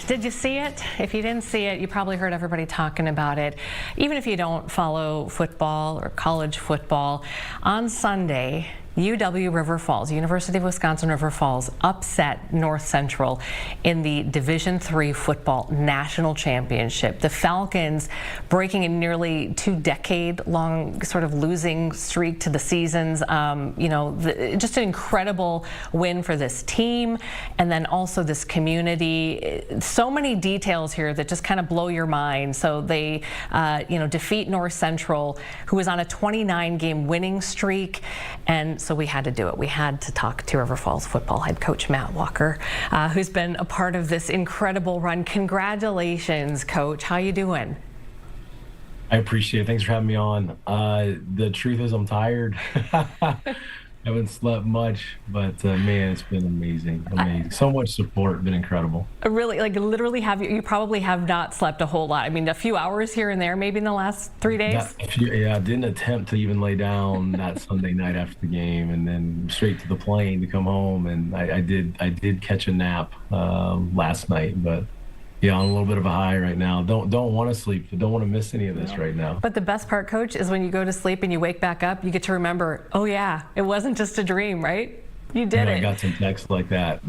Did you see it? If you didn't see it, you probably heard everybody talking about it. Even if you don't follow football or college football, on Sunday, UW River Falls, University of Wisconsin River Falls, upset North Central in the Division III Football National Championship. The Falcons breaking a nearly 2-decade-long sort of losing streak to the seasons. Just an incredible win for this team, and then also this community. So many details here that just kind of blow your mind. So they, defeat North Central, who was on a 29-game winning streak, and so we had to do it. We had to talk to River Falls football head coach Matt Walker, who's been a part of this incredible run. Congratulations, Coach. How you doing? I appreciate it. Thanks for having me on. The truth is I'm tired. Haven't slept much, but man, it's been amazing. So much support, been incredible. Really, literally you probably have not slept a whole lot. I mean, a few hours here and there, maybe in the last 3 days? I didn't attempt to even lay down that Sunday night after the game, and then straight to the plane to come home. And I did catch a nap last night, but yeah, on a little bit of a high right now. Don't want to sleep. Don't want to miss any of this right now. But the best part, Coach, is when you go to sleep and you wake back up, you get to remember, oh yeah, it wasn't just a dream, right? You did it. I got some texts like that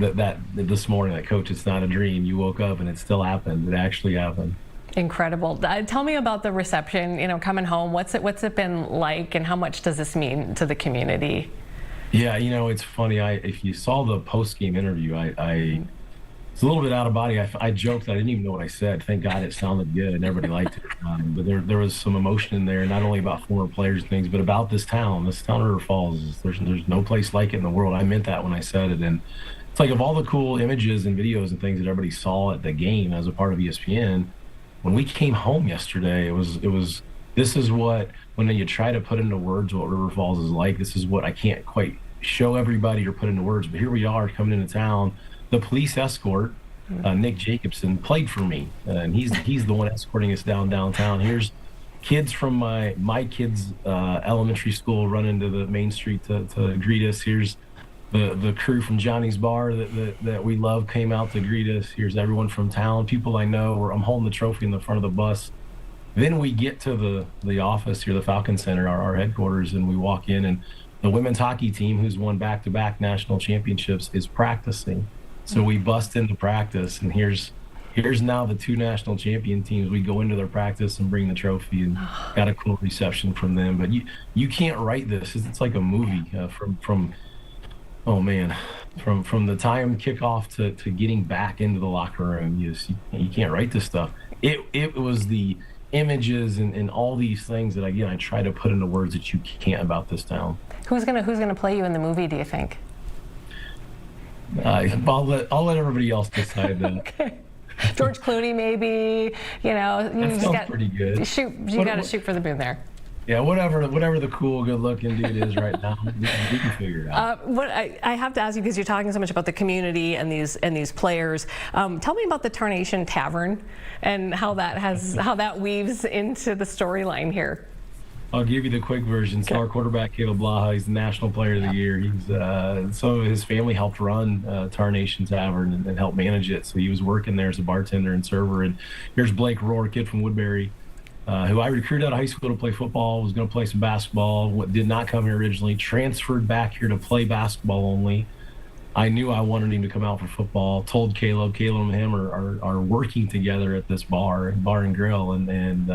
this morning, like, Coach, it's not a dream. You woke up and it still happened. It actually happened. Incredible. Tell me about the reception, coming home. What's it been like, and how much does this mean to the community? Yeah, it's funny. If you saw the post-game interview, it's a little bit out of body. I joked that I didn't even know what I said. Thank God it sounded good and everybody liked it. But there was some emotion in there, not only about former players and things, but about this town. This town of River Falls, there's no place like it in the world. I meant that when I said it. And it's like, of all the cool images and videos and things that everybody saw at the game as a part of ESPN, when we came home yesterday, this is what, when you try to put into words what River Falls is like, this is what I can't quite show everybody or put into words. But here we are coming into town. The police escort, Nick Jacobson, played for me, and he's the one escorting us downtown. Here's kids from my kids' elementary school run into the main street to greet us. Here's the crew from Johnny's Bar that we love came out to greet us. Here's everyone from town, people I know. I'm holding the trophy in the front of the bus. Then we get to the office here, the Falcons Center, our headquarters, and we walk in, and the women's hockey team, who's won back-to-back national championships, is practicing. So we bust into practice, and here's now the two national champion teams. We go into their practice and bring the trophy, and got a cool reception from them. But you can't write this. It's like a movie from the time kickoff to getting back into the locker room. You can't write this stuff. It was the images and all these things that I try to put into words that you can't about this town. Who's gonna play you in the movie, do you think? I'll let everybody else decide that. Okay. George Clooney, maybe. That sounds pretty good. You got to shoot for the moon there. Yeah, whatever the cool, good-looking dude is right now, we can figure it out. What I have to ask you, because you're talking so much about the community and these players. Tell me about the Tarnation Tavern and how that weaves into the storyline here. I'll give you the quick version. Star quarterback Caleb Blaha, he's the National Player of the Year. He's some of his family helped run Tarnation Tavern and helped manage it. So he was working there as a bartender and server. And here's Blake Rohr, kid from Woodbury, who I recruited out of high school to play football, was going to play some basketball, did not come here originally, transferred back here to play basketball only. I knew I wanted him to come out for football, told Caleb and him are working together at this bar and grill, and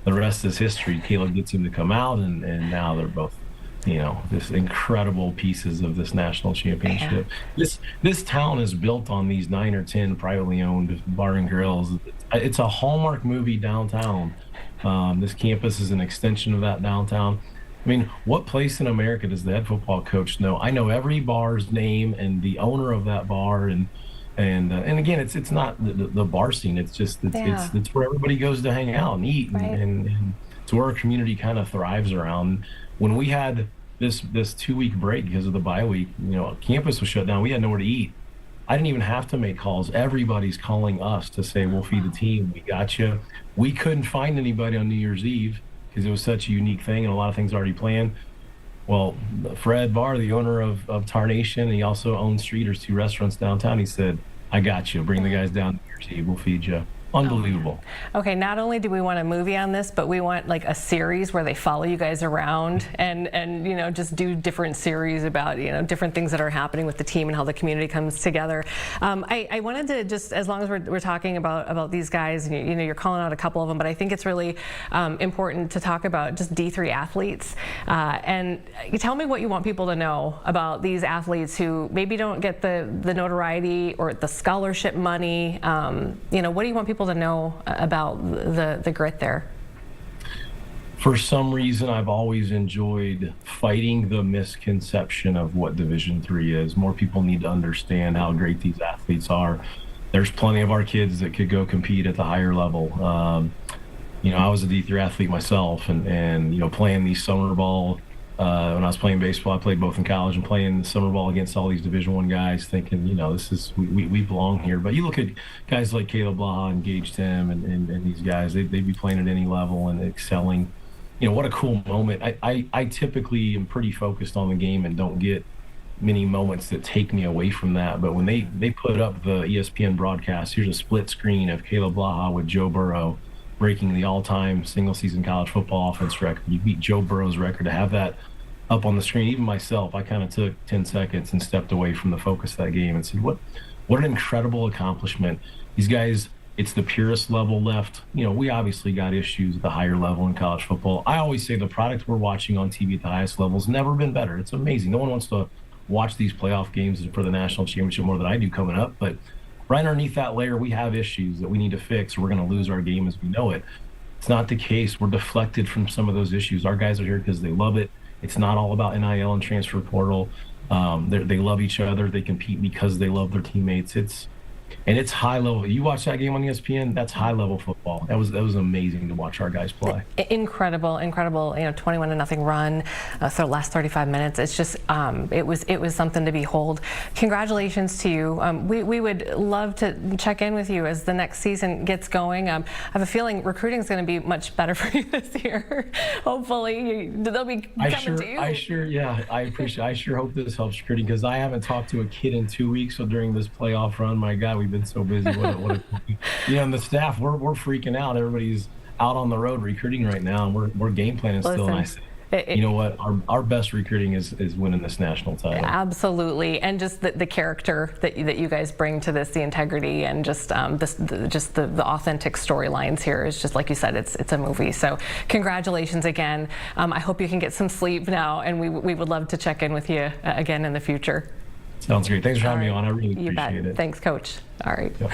the rest is history. Caleb gets him to come out, and now they're both, this incredible pieces of this national championship. Yeah. This town is built on these 9 or 10 privately owned bar and grills. It's a Hallmark movie downtown. This campus is an extension of that downtown. I mean, what place in America does the head football coach know? I know every bar's name and the owner of that bar, and again, it's not the bar scene. It's just it's where everybody goes to hang out and eat, right. and it's where our community kind of thrives around. When we had this 2-week break because of the bye week, campus was shut down. We had nowhere to eat. I didn't even have to make calls. Everybody's calling us to say, we'll feed the team. We got you. We couldn't find anybody on New Year's Eve because it was such a unique thing and a lot of things already planned. Well, Fred Barr, the owner of Tarnation, he also owns Streeters, 2 restaurants downtown. He said, I got you. Bring the guys down to your team. We'll feed you. Unbelievable. Okay, not only do we want a movie on this, but we want like a series where they follow you guys around and you know, just do different series about, you know, different things that are happening with the team and how the community comes together. I wanted to just, as long as we're talking about these guys, and you know, you're calling out a couple of them, but I think it's really important to talk about just D3 athletes. And you tell me what you want people to know about these athletes who maybe don't get the notoriety or the scholarship money. You know, what do you want people to know about the grit there? For some reason, I've always enjoyed fighting the misconception of what Division III is. More people need to understand how great these athletes are. There's plenty of our kids that could go compete at the higher level. You know, I was a D3 athlete myself, and you know, playing these summer ball. When I was playing baseball, I played both in college and playing summer ball against all these Division I guys, thinking, you know, this is we belong here. But you look at guys like Caleb Blaha and Gage Tim and these guys, they'd be playing at any level and excelling. You know, what a cool moment. I typically am pretty focused on the game and don't get many moments that take me away from that. But when they put up the ESPN broadcast, here's a split screen of Caleb Blaha with Joe Burrow breaking the all-time single-season college football offense record. You beat Joe Burrow's record. To have that up on the screen, even myself, I kind of took 10 seconds and stepped away from the focus of that game and said, what an incredible accomplishment. These guys, it's the purest level left. You know, we obviously got issues at the higher level in college football. I always say the product we're watching on TV at the highest level has never been better. It's amazing. No one wants to watch these playoff games for the national championship more than I do coming up, but right underneath that layer, we have issues that we need to fix, or we're going to lose our game as we know it. It's not the case. We're deflected from some of those issues. Our guys are here because they love it. It's not all about NIL and transfer portal. They love each other. They compete because they love their teammates. It's high level. You watch that game on ESPN, that's high level football. That was amazing to watch our guys play. Incredible, you know, 21-0 run for the last 35 minutes. It's just, it was something to behold. Congratulations to you. We would love to check in with you as the next season gets going. I have a feeling recruiting is going to be much better for you this year. Hopefully, they'll be coming to you. I sure hope this helps recruiting, because I haven't talked to a kid in 2 weeks. So during this playoff run, my God, we've been so busy. You know, and the staff, we're freaking out. Everybody's out on the road recruiting right now, and we're game planning still. And I say, you know what? Our best recruiting is winning this national title. Absolutely, and just the character that you guys bring to this, the integrity, and just the authentic storylines here is just, like you said, it's a movie. So congratulations again. I hope you can get some sleep now, and we would love to check in with you again in the future. Sounds great. Thanks for having me on. I really appreciate it. Thanks, Coach. All right. Yep.